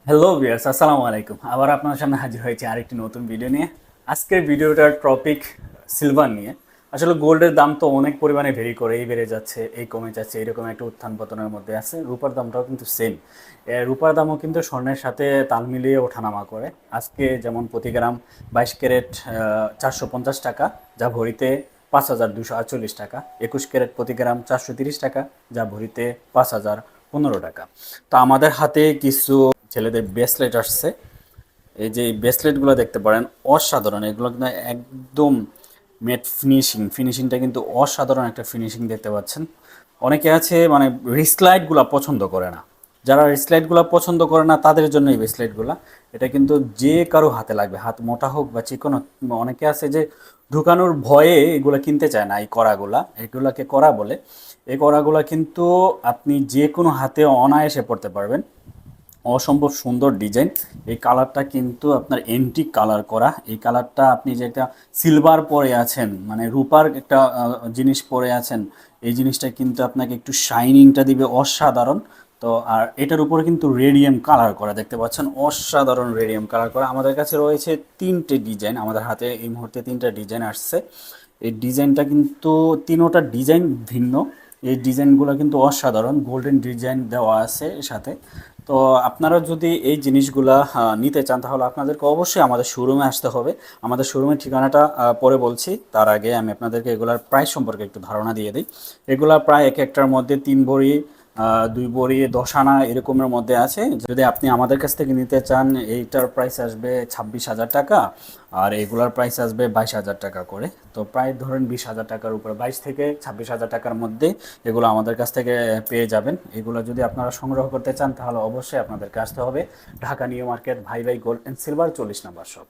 Hello viewers, আসসালামু আলাইকুম। আবার আপনার সামনে হাজির হয়েছে আরেকটি নতুন ভিডিও নিয়ে। আজকের ভিডিওটার টপিক সিলভার নিয়ে। আসলে গোল্ডের দাম তো অনেক পরিমাণে ভেরি করে, এই বেড়ে যাচ্ছে, এই কমে যাচ্ছে, এরকম একটা উত্থান পতনের মধ্যে আছে। রূপার দামটাও কিন্তু সেম। রূপার দামও কিন্তু স্বর্ণের সাথে তাল মিলিয়ে ওঠানামা করে। আজকে যেমন প্রতি গ্রাম 22 ক্যারেট 450 টাকা, যা ভরিতে 5248 টাকা। 21 ক্যারেট প্রতি গ্রাম 430 টাকা, যা ভরিতে 5015 টাকা। তো আমাদের হাতে কিছু ছেলেদের ব্রেসলেট আসছে। এই যে ব্রেসলেটগুলো দেখতে পারেন, অসাধারণ। এগুলো কিন্তু একদম মেট ফিনিশিংটা কিন্তু অসাধারণ একটা ফিনিশিং দেখতে পাচ্ছেন। অনেকে আছে মানে রিস্টলাইটগুলো পছন্দ করে না। যারা রিস্টলাইটগুলো পছন্দ করে না তাদের জন্য এই ব্রেসলেটগুলো। এটা কিন্তু যে কারো হাতে লাগবে, হাত মোটা হোক বা চিকন হোক। অনেকে আছে যে ঢুকানোর ভয়ে এগুলো কিনতে চায় না। এই কড়াগুলা, এগুলাকে কড়া বলে। এই কড়াগুলা কিন্তু আপনি যে কোনো হাতে অনায়াসে পড়তে পারবেন। অসম্ভব সুন্দর ডিজাইন। এই কালারটা কিন্তু আপনার এন্টিক কালার করা। এই কালারটা আপনি যে একটা সিলভার পরে আছেন, মানে রূপার একটা জিনিস পরে আছেন, এই জিনিসটা কিন্তু আপনাকে একটু শাইনিংটা দিবে অসাধারণ। তো আর এটার উপরে কিন্তু রেডিয়াম কালার করা দেখতে পাচ্ছেন, অসাধারণ রেডিয়াম কালার করা। আমাদের কাছে রয়েছে 3টে ডিজাইন, আমাদের হাতে এই মুহূর্তে 3টা ডিজাইন আসছে। এই ডিজাইনটা কিন্তু তিনোটা ডিজাইন ভিন্ন। এই ডিজাইনগুলো কিন্তু অসাধারণ, গোল্ডেন ডিজাইন দেওয়া আছে এর সাথে। তো আপনারা যদি এই জিনিসগুলা নিতে চান তাহলে আপনাদেরকে অবশ্যই আমাদের শোরুমে আসতে হবে। আমাদের শোরুমের ঠিকানাটা পরে বলছি, তার আগে আমি আপনাদেরকে এগুলার প্রাইস সম্পর্কে একটু ধারণা দিয়ে দিই। এগুলা প্রায় এক একটার মধ্যে 3 ভরি, 2 ভরি 10 আনা এরকমের মধ্যে আছে। যদি আপনি আমাদের কাছ থেকে নিতে চান, এইটার প্রাইস আসবে 26,000 টাকা, আর এগুলার প্রাইস আসবে 22,000 টাকা করে। তো প্রায় ধরেন 20,000 টাকার উপরে, 22 থেকে 26,000 টাকার মধ্যে এগুলো আমাদের কাছ থেকে পেয়ে যাবেন। এগুলো যদি আপনারা সংগ্রহ করতে চান তাহলে অবশ্যই আপনাদেরকে আসতে হবে ঢাকা নিউ মার্কেট, ভাই ভাই gold and silver 40 number shop.